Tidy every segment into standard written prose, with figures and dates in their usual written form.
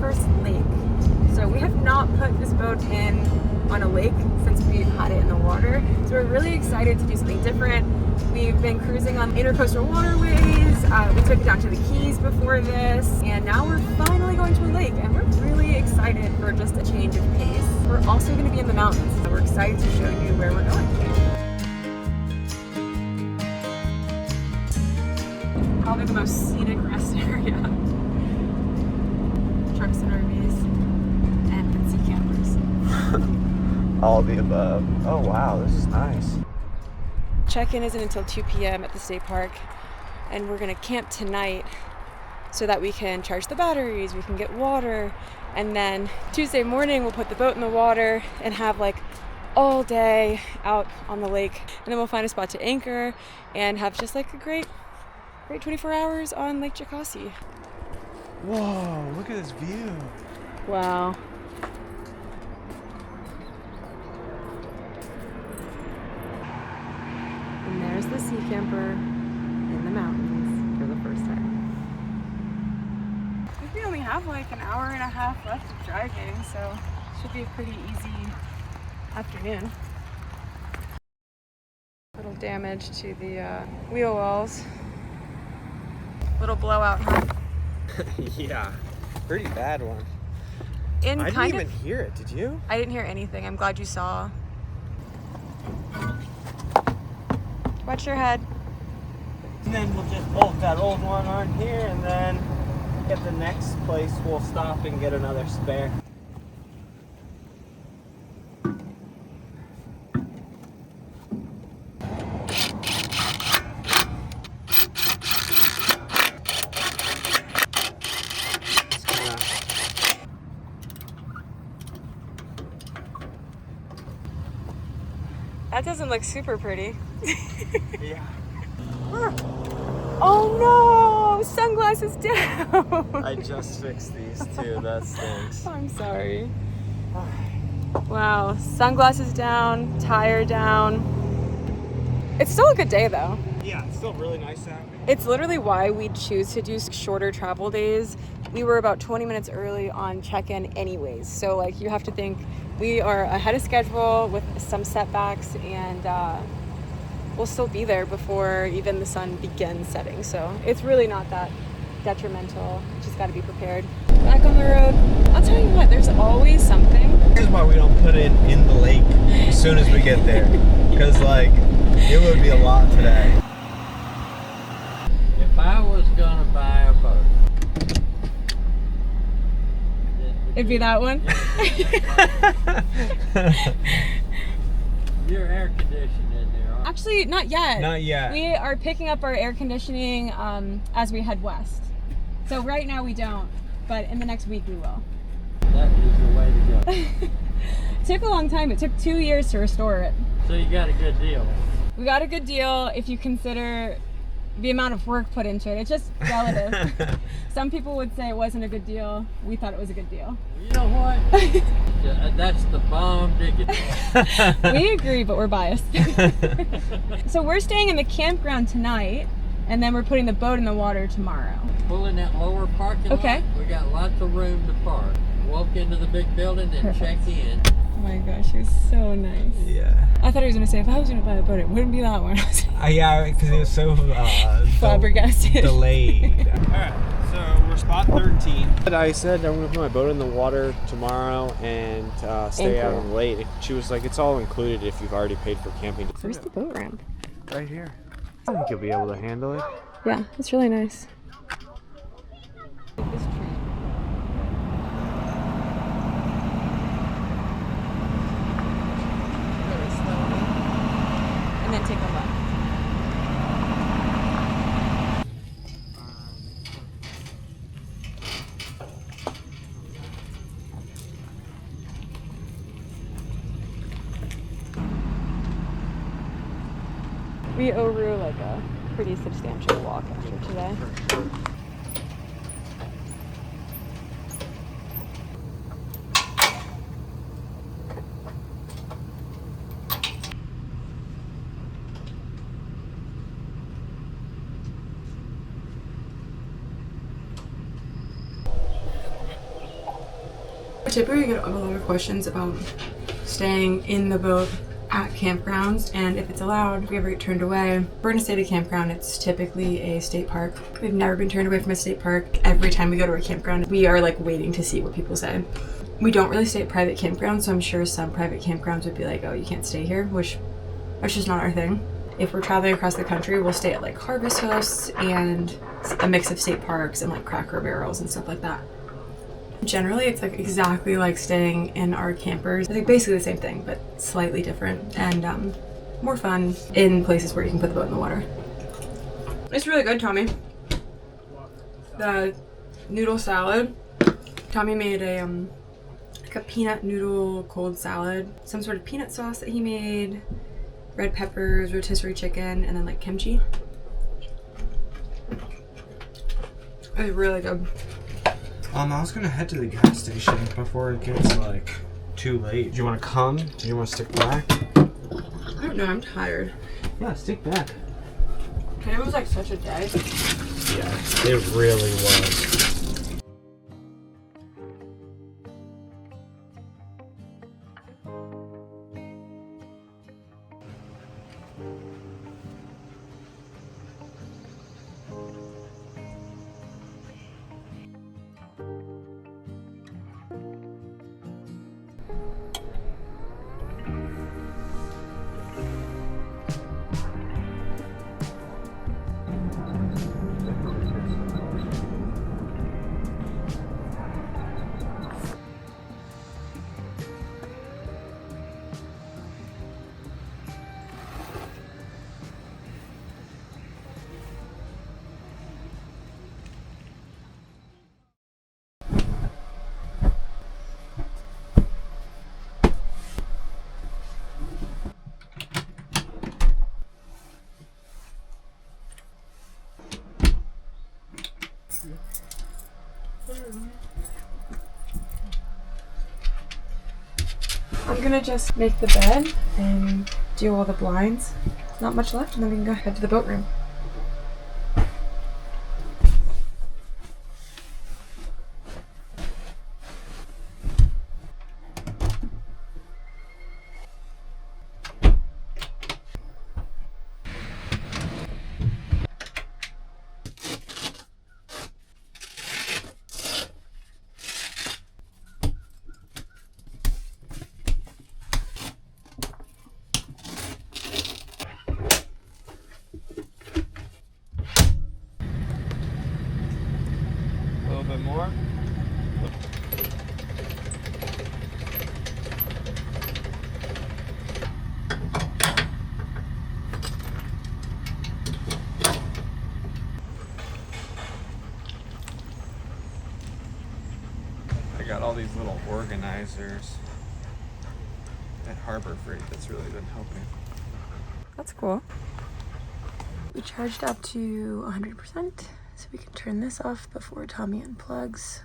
first lake. So we have not put this boat in on a lake since we've had it in the water. So we're really excited to do something different. We've been cruising on intercoastal waterways. We took it down to the Keys before this, and now we're finally going to a lake, and we're really excited for just a change of pace. We're also going to be in the mountains, so we're excited to show you where we're going. Probably the most scenic rest area. Trucks and RVs and sea campers. All the above. Oh wow, this is nice. Check-in isn't until 2 p.m. at the state park, and we're gonna camp tonight so that we can charge the batteries, we can get water, and then Tuesday morning we'll put the boat in the water and have like all day out on the lake, and then we'll find a spot to anchor and have just like a great 24 hours on Lake Jocassee. Whoa, look at this view. Wow. And there's the SeaCamper in the mountains for the first time. I think we only have like an hour and a half left of driving, so it should be a pretty easy afternoon. Little damage to the wheel wells. Little blowout, huh? Yeah, pretty bad one. I didn't even hear it, did you? I didn't hear anything. I'm glad you saw. Watch your head. And then we'll just bolt that old one on here, and then at the next place we'll stop and get another spare. That doesn't look super pretty. Yeah. Oh no! Sunglasses down! I just fixed these too, that stinks. I'm sorry. Wow, sunglasses down, tire down. It's still a good day though. Yeah, it's still really nice out. It's literally why we choose to do shorter travel days. We were about 20 minutes early on check-in anyways. So like you have to think we are ahead of schedule with some setbacks, and we'll still be there before even the sun begins setting. So it's really not that detrimental. Just got to be prepared. Back on the road. I'll tell you what, there's always something. This is why we don't put it in the lake as soon as we get there. Because like, it would be a lot today. If I was gonna buy a boat, It'd be that one. Your air conditioning in there. Actually, not yet. Not yet. We are picking up our air conditioning as we head west. So right now we don't, but in the next week we will. That is the way to go. It took a long time. It took 2 years to restore it. So you got a good deal. We got a good deal if you consider the amount of work put into it. It's just relative. Some people would say it wasn't a good deal. We thought it was a good deal. You know what? That's the bomb diggity. We agree, but we're biased. So we're staying in the campground tonight, and then we're putting the boat in the water tomorrow. Pull in that lower parking lot. We got lots of room to park. Walk into the big building and check in. Oh my gosh, it was so nice. Yeah. I thought he was going to say, if I was going to buy a boat, it wouldn't be that one. Yeah, because it was so Flabbergasted. delayed. Alright, so we're spot 13. I said I'm going to put my boat in the water tomorrow and stay out on the lake. She was like, it's all included if you've already paid for camping. Where's the boat ramp? Right here. I think you'll be able to handle it. Yeah, it's really nice. And then take a left. We owe Rue like a pretty substantial walk after today. typically get a lot of questions about staying in the boat at campgrounds and if it's allowed, if we ever get turned away. If we're gonna stay at a campground, it's typically a state park. We've never been turned away from a state park. Every time we go to a campground, we are like waiting to see what people say. We don't really stay at private campgrounds, so I'm sure some private campgrounds would be like, oh, you can't stay here, which that's just not our thing. If we're traveling across the country, we'll stay at like Harvest Hosts and a mix of state parks and like Cracker Barrels and stuff like that. Generally, it's like exactly like staying in our campers. It's like basically the same thing, but slightly different and more fun in places where you can put the boat in the water. It's really good, Tommy. The noodle salad. Tommy made a like a peanut noodle cold salad, some sort of peanut sauce that he made, red peppers, rotisserie chicken, and then like kimchi. It was really good. I was gonna head to the gas station before it gets like too late. Do you want to come? Do you want to stick back? I don't know. I'm tired. Yeah, stick back. Today was like such a day. Yeah, it really was. I'm gonna just make the bed and do all the blinds. Not much left, and then we can go head to the boat room. More. I got all these little organizers at Harbor Freight that's really been helping. That's cool. We charged up to 100%, so we can turn this off before Tommy unplugs.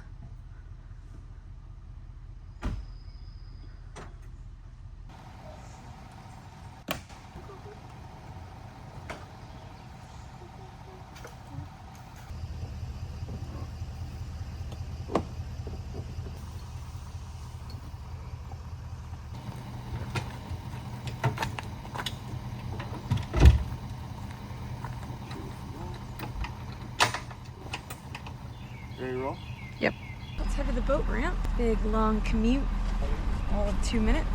Ready to roll? Yep. Let's head to the boat ramp. Big long commute, all of 2 minutes.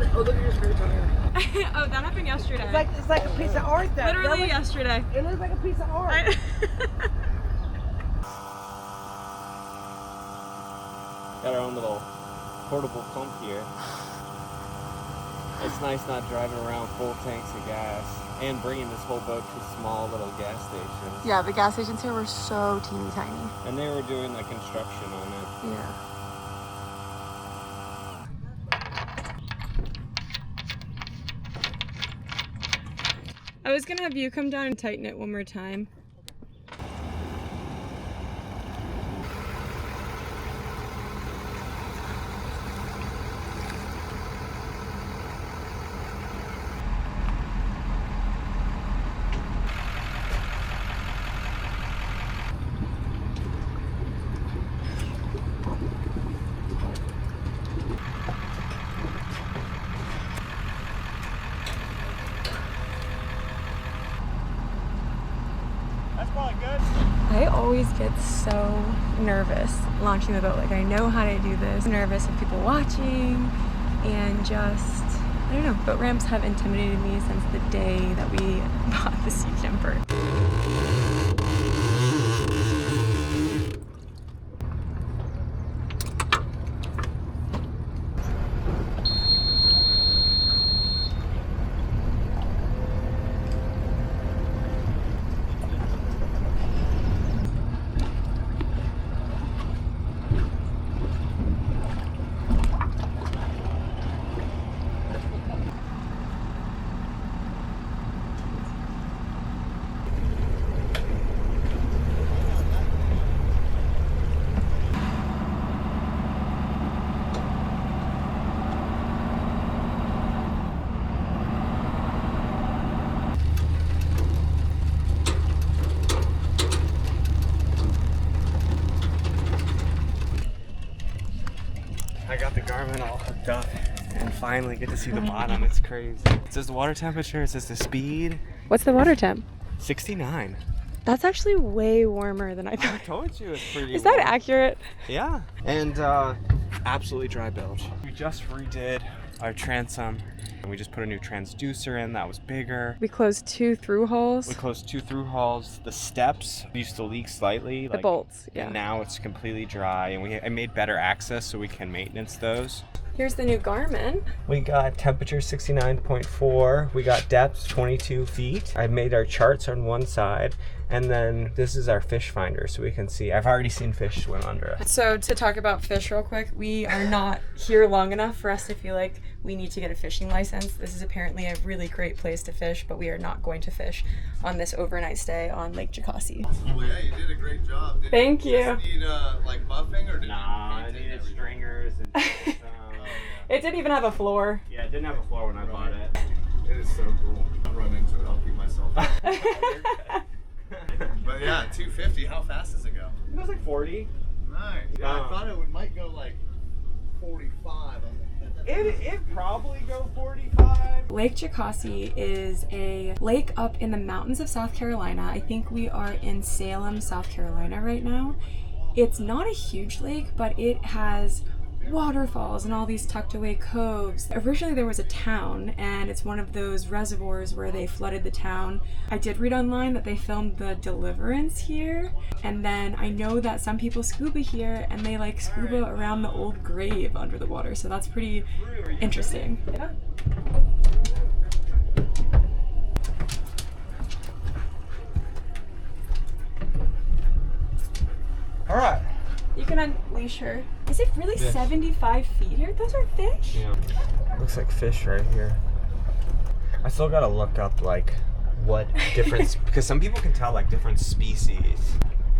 Oh, look at your spare tire. Oh, that happened yesterday. It's like a piece of art though. Literally yesterday. It looks like a piece of art. Got our own little portable pump here. It's nice not driving around full tanks of gas and bringing this whole boat to small little gas stations. Yeah, the gas stations here were so teeny tiny. And they were doing like construction on it. Yeah. I was gonna have you come down and tighten it one more time. get so nervous launching the boat. Like, I know how to do this. I'm nervous of people watching and just, I don't know, boat ramps have intimidated me since the day that we bought the SeaCamper. I got the Garmin all hooked up and finally get to see the bottom. It's crazy. It says the water temperature, it says the speed. What's the water temp? 69. That's actually way warmer than I I thought. told you it's pretty Is that warm. accurate? Yeah. And absolutely dry bilge. We just redid our transom and we just put a new transducer in that was bigger. We closed 2 through holes. We closed 2 through hulls. The steps used to leak slightly. The bolts, yeah. And now it's completely dry and I made better access so we can maintenance those. Here's the new Garmin. We got temperature 69.4. We got depth 22 feet. I made our charts on one side. And then this is our fish finder so we can see. I've already seen fish swim under us. So to talk about fish real quick, we are not here long enough for us to feel like we need to get a fishing license. This is apparently a really great place to fish, but we are not going to fish on this overnight stay on Lake Jocassee. Well, yeah, you did a great job. Did Thank you. Just need like buffing or did Nah, you I paint needed everything? stringers and It didn't even have a floor. yeah, it didn't have a floor when I bought it. It is so cool. I'll run into it. I'll keep myself. But yeah, 250. How fast does it go? It was like 40. Nice. Yeah, I thought it might go like 45. It probably go 45. Lake Jocassee is a lake up in the mountains of South Carolina. I think we are in Salem, South Carolina right now. It's not a huge lake, but it has waterfalls and all these tucked away coves. Originally there was a town and it's one of those reservoirs where they flooded the town. I did read online that they filmed the Deliverance here, and then I know that some people scuba here and they like scuba around the old grave under the water, so that's pretty interesting. Yeah. All right. You can unleash her. Is it really 75 feet here? Those are fish? Yeah. Looks like fish right here. I still gotta look up like what difference because some people can tell like different species.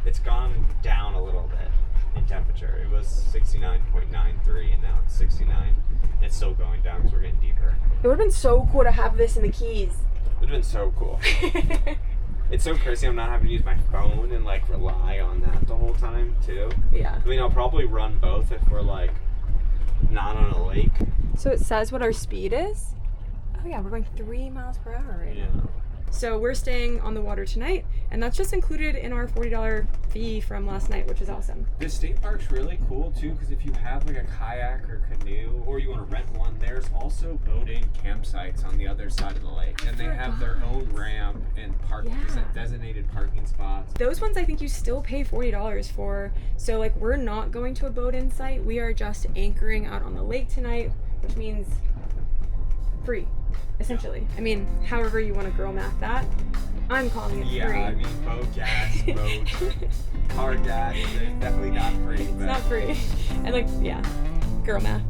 It's gone down a little bit in temperature. It was 69.93 and now it's 69. It's still going down because we're getting deeper. It would have been so cool to have this in the Keys. It would have been so cool. It's so crazy I'm not having to use my phone and like rely on that the whole time too. Yeah. I mean, I'll probably run both if we're like not on a lake. So it says what our speed is. Oh yeah, we're going 3 miles per hour right now. So we're staying on the water tonight, and that's just included in our $40 fee from last night, which is awesome. The state park's really cool too, because if you have like a kayak or canoe, or you want to rent one, there's also boating campsites on the other side of the lake, and they have their own ramp and designated parking spots. Those ones I think you still pay $40 for. So like we're not going to a boat-in site. We are just anchoring out on the lake tonight, which means free, essentially. I mean, however you want to girl math that. I'm calling it free. Yeah, I mean, boat gas, boat, car gas, it's definitely not free. It's not free. And like, yeah, girl math.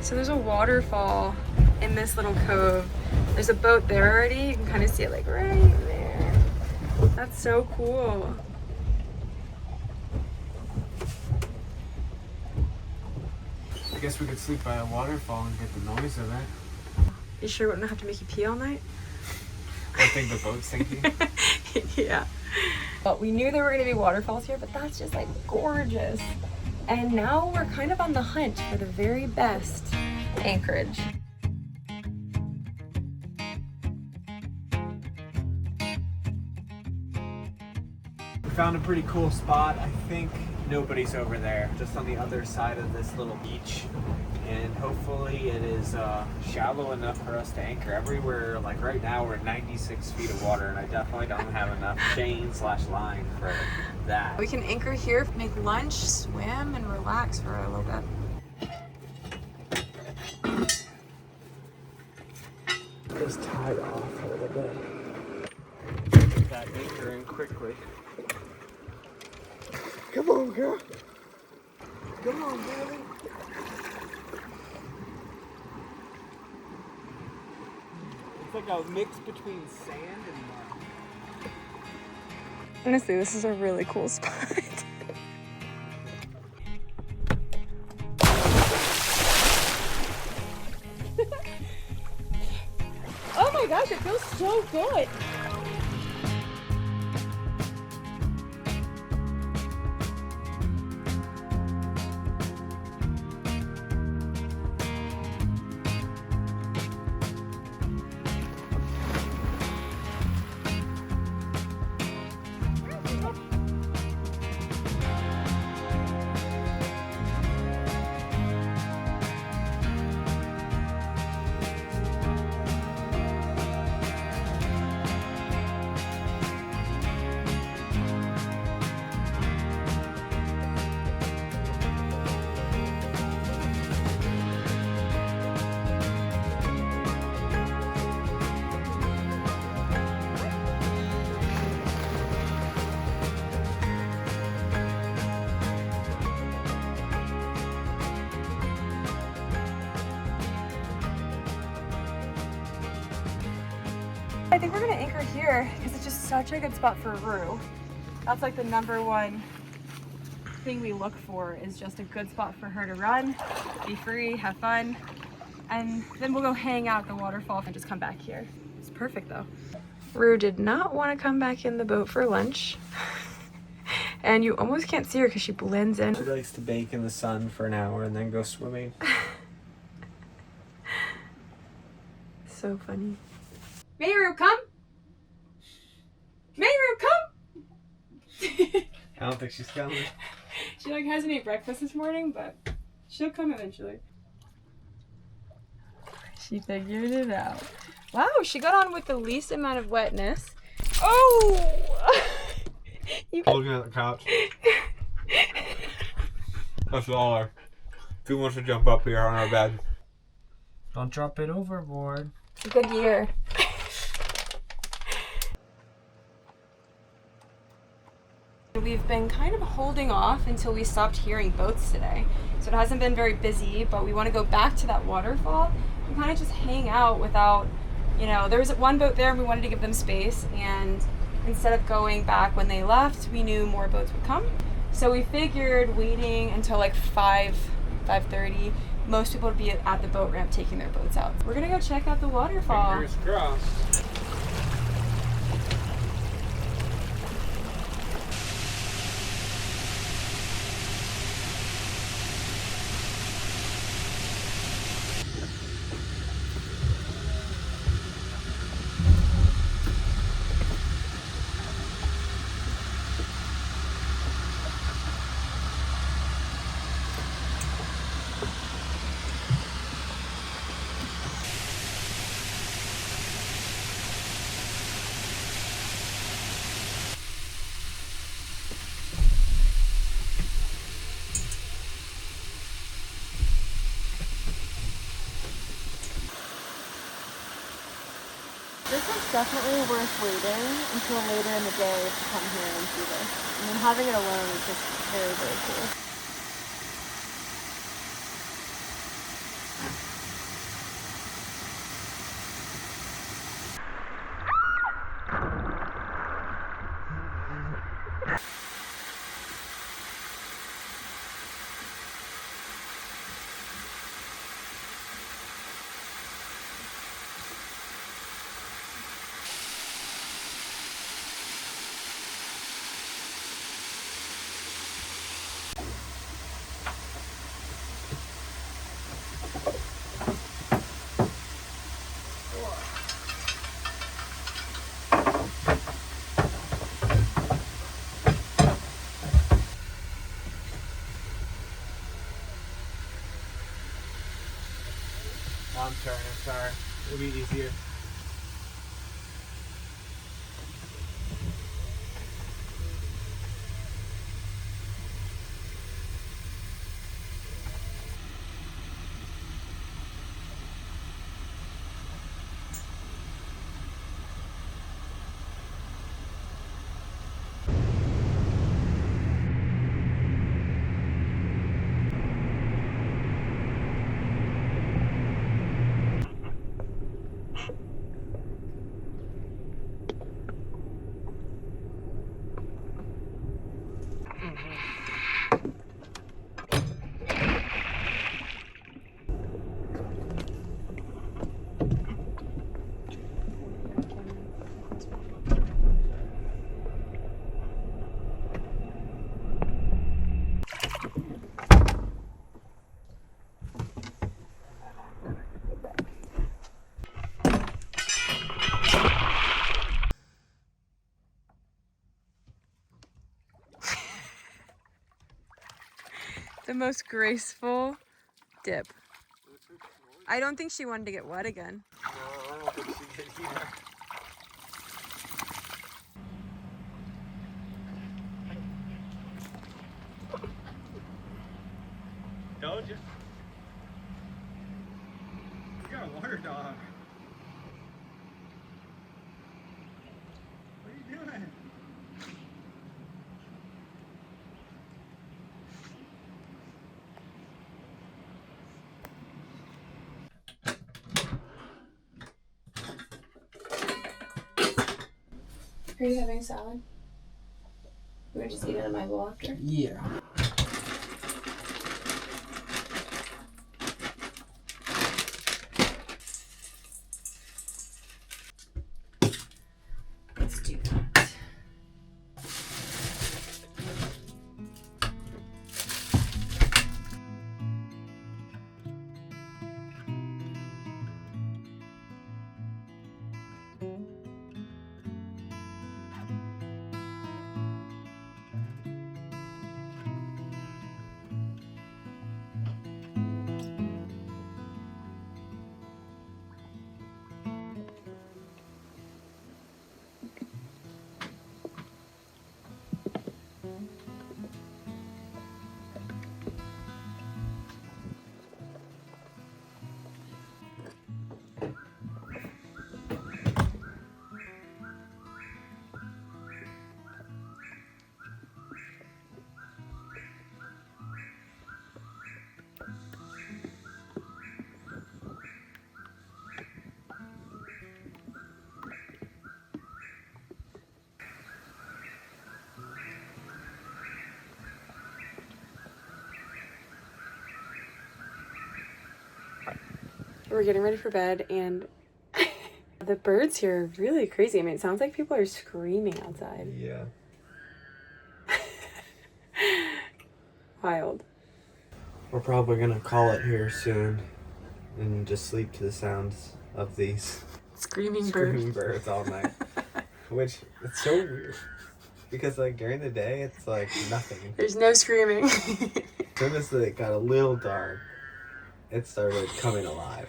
So there's a waterfall in this little cove. There's a boat there already. You can kind of see it like right there. That's so cool. I guess we could sleep by a waterfall and get the noise of it. You sure we wouldn't have to make you pee all night? I think the boat's sinking. Yeah. Well, we knew there were going to be waterfalls here, but that's just like gorgeous. And now we're kind of on the hunt for the very best anchorage. We found a pretty cool spot. I think nobody's over there, just on the other side of this little beach. And hopefully it is shallow enough for us to anchor. Everywhere, like right now, we're 96 feet of water, and I definitely don't have enough chain/line for that. We can anchor here, make lunch, swim, and relax for a little bit. Just tied off a little bit. Get that anchor in quickly. Come on, girl. Come on, baby. It's like a mix between sand and mud. Honestly, this is a really cool spot. Oh my gosh, it feels so good. I think we're gonna anchor here because it's just such a good spot for Rue. That's like the #1 thing we look for, is just a good spot for her to run, be free, have fun, and then we'll go hang out at the waterfall and just come back here. It's perfect though. Rue did not want to come back in the boat for lunch. And you almost can't see her because she blends in. She likes to bake in the sun for an hour and then go swimming. So funny. Mayru, come! Mayru, come! I don't think she's coming. She like hasn't ate breakfast this morning, but she'll come eventually. She figured it out. Wow, she got on with the least amount of wetness. Oh! You Looking at the couch. That's all her. Who wants to jump up here on our bed? Don't drop it overboard. It's a good year. We've been kind of holding off until we stopped hearing boats today. So it hasn't been very busy, but we want to go back to that waterfall and kind of just hang out without, you know, there was one boat there and we wanted to give them space, and instead of going back when they left, we knew more boats would come. So we figured waiting until like 5:30, most people would be at the boat ramp taking their boats out. We're gonna go check out the waterfall. Fingers crossed. This is definitely worth waiting until later in the day to come here and see this. And then having it alone is just very, very cool. Nocturnal, sorry. It'll be easier. The most graceful dip. I don't think she wanted to get wet again. No, I don't think she did either. Told you. You got a water dog. What are you doing? Are you having salad? We're just eating in my bowl after? Yeah. Let's do that. We're getting ready for bed, and the birds here are really crazy. I mean, it sounds like people are screaming outside. Yeah. Wild. We're probably gonna call it here soon and just sleep to the sounds of these Screaming birds all night. Which, it's so weird. Because, like, during the day, it's, like, nothing. There's no screaming. As soon as it got a little dark, it started coming alive.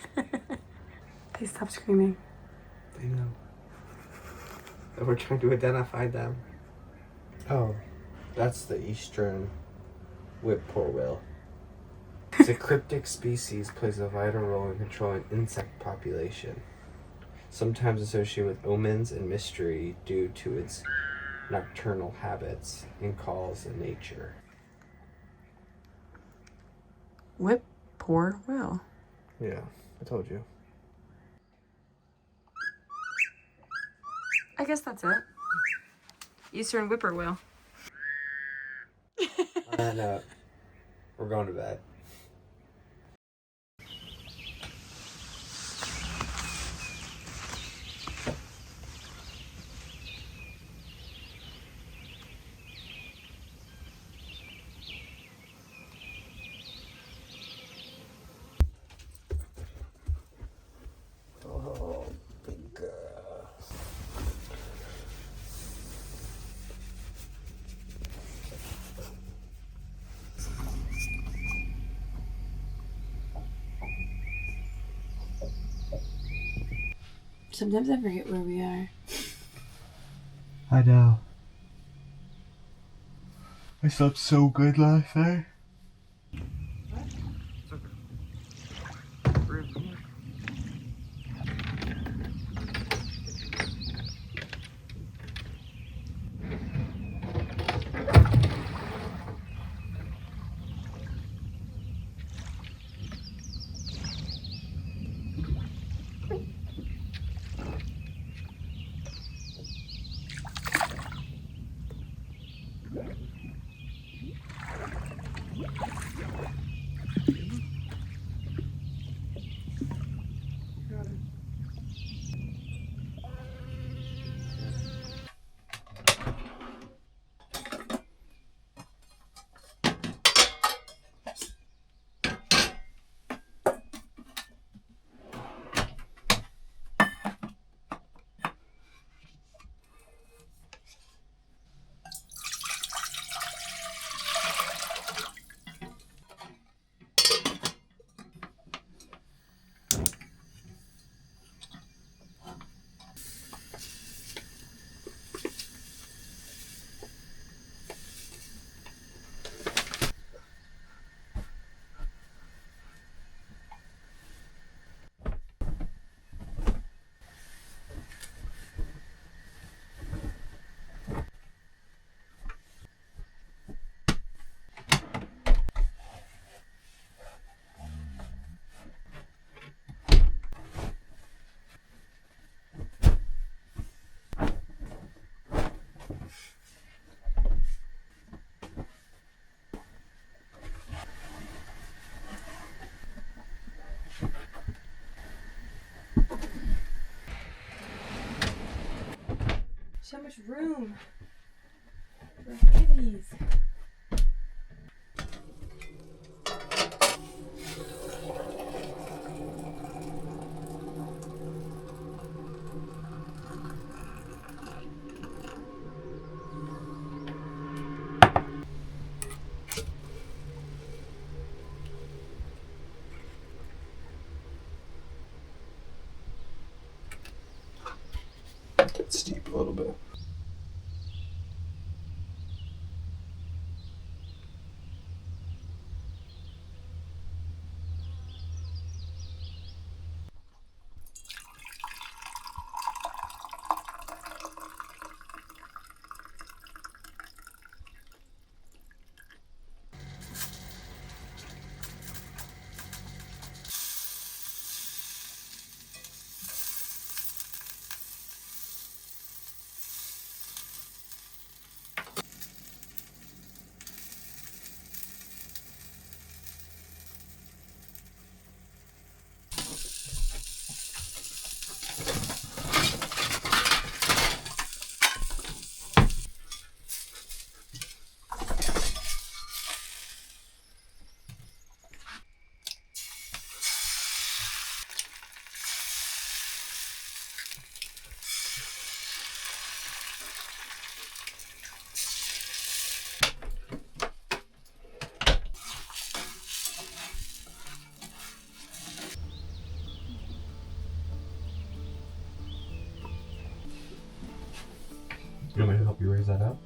Please stop screaming. I know. And we're trying to identify them. Oh, that's the eastern whippoorwill. It's a cryptic species, plays a vital role in controlling insect population. Sometimes associated with omens and mystery due to its nocturnal habits and calls in nature. Whippoorwill. Yeah, I told you. I guess that's it. Eastern whippoorwill. On that note, we're going to bed. Oh, big girl. Sometimes I forget where we are. I know. I slept so good last night. So much room for activities. It's steep a little bit. You want me to help you raise that up?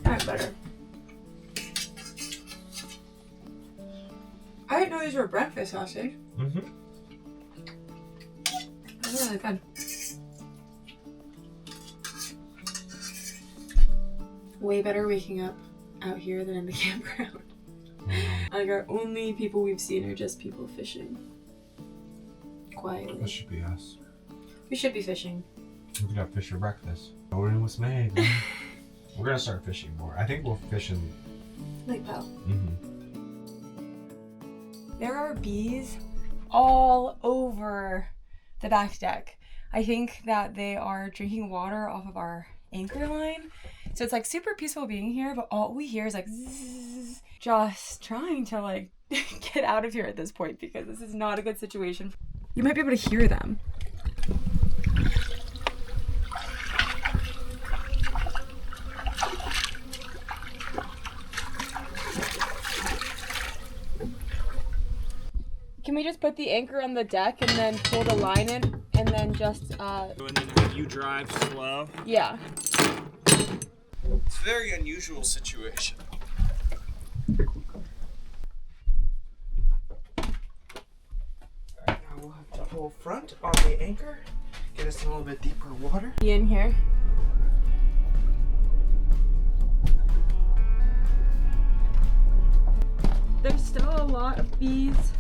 Alright, better. I didn't know these were breakfast sausage. Mm-hmm. That's really good. Way better waking up out here than in the campground. Like, our only people we've seen are just people fishing. Quietly. That should be us. We should be fishing. We could have fish for breakfast. Odin was made. We're gonna start fishing more. I think we'll fish in Lake Powell. Mm-hmm. There are bees all over the back deck. I think that they are drinking water off of our anchor line. So it's like super peaceful being here, but all we hear is like zzz, just trying to like get out of here at this point because this is not a good situation. You might be able to hear them. Can we just put the anchor on the deck and then pull the line in and then just And then have you drive slow? yeah. It's a very unusual situation. Alright, now we'll have to pull front on the anchor, get us in a little bit deeper water. Be in here. There's still a lot of bees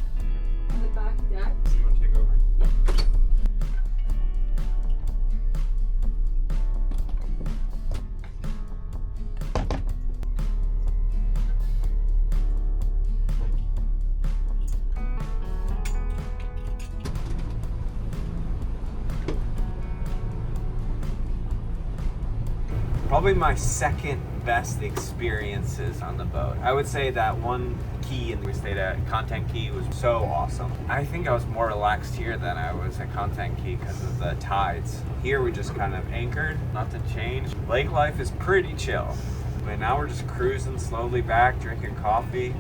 on the back deck. You want to take over? Probably my second best experiences on the boat. I would say that one key, and we stayed at Content Key, was so awesome. I think I was more relaxed here than I was at Content Key because of the tides. Here we just kind of anchored, nothing changed. Lake life is pretty chill. But now we're just cruising slowly back, drinking coffee.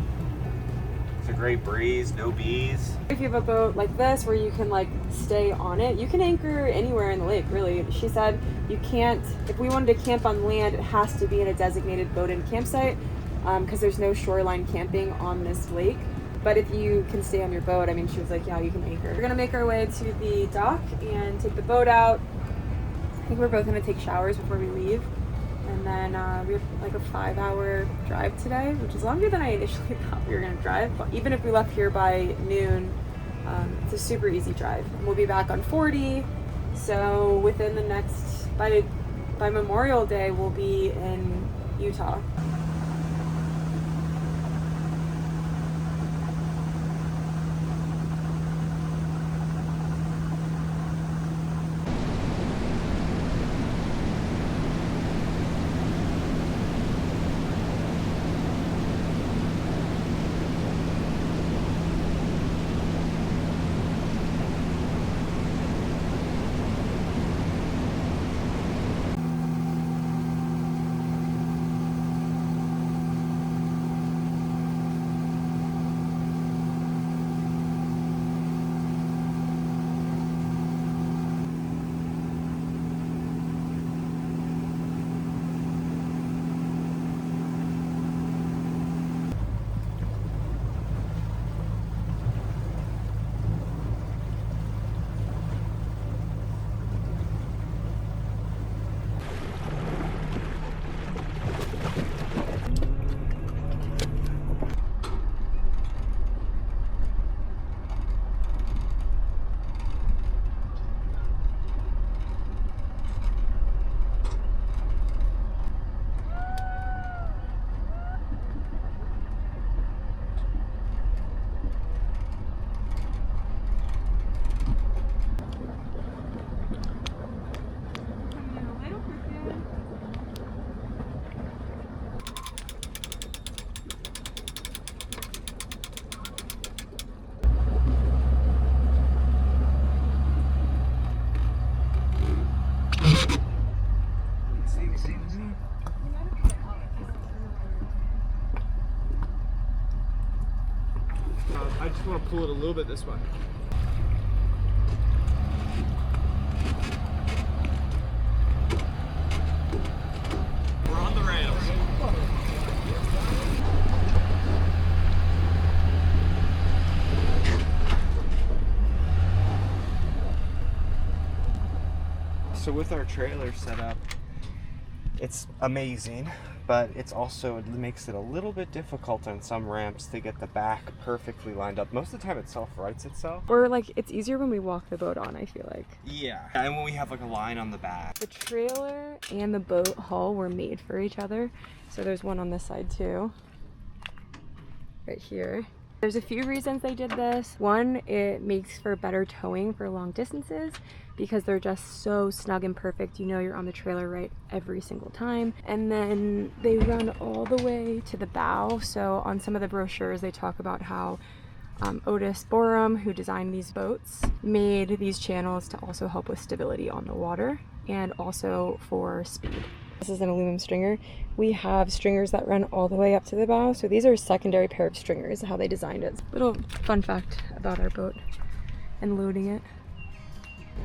It's a great breeze, no bees. If you have a boat like this where you can like stay on it, you can anchor anywhere in the lake, really. She said you can't, if we wanted to camp on land, it has to be in a designated boat and campsite because there's no shoreline camping on this lake. But if you can stay on your boat, I mean, she was like, yeah, you can anchor. We're gonna make our way to the dock and take the boat out. I think we're both gonna take showers before we leave. And then we have like a 5-hour drive today, which is longer than I initially thought we were gonna drive. But even if we left here by noon, it's a super easy drive. And we'll be back on 40. So within the next, by Memorial Day, we'll be in Utah. I just want to pull it a little bit this way. We're on the rails. So with our trailer set up, it's amazing, but it makes it a little bit difficult on some ramps to get the back perfectly lined up. Most of the time it self-rights itself. Or like, it's easier when we walk the boat on, I feel like. Yeah, and when we have like a line on the back. The trailer and the boat hull were made for each other. So there's one on this side too, right here. There's a few reasons they did this. One, it makes for better towing for long distances because they're just so snug and perfect. You know you're on the trailer right every single time. And then they run all the way to the bow. So on some of the brochures, they talk about how Otis Borum, who designed these boats, made these channels to also help with stability on the water and also for speed. This is an aluminum stringer. We have stringers that run all the way up to the bow. So these are a secondary pair of stringers, how they designed it. Little fun fact about our boat and loading it.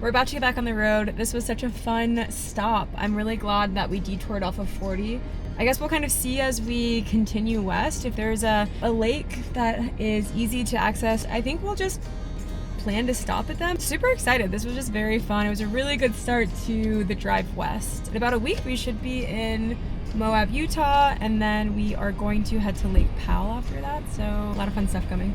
We're about to get back on the road. This was such a fun stop. I'm really glad that we detoured off of 40. I guess we'll kind of see as we continue west. If there's a lake that is easy to access, I think we'll just plan to stop at them. Super excited. This was just very fun. It was a really good start to the drive west. In about a week, we should be in Moab, Utah, and then we are going to head to Lake Powell after that. So a lot of fun stuff coming.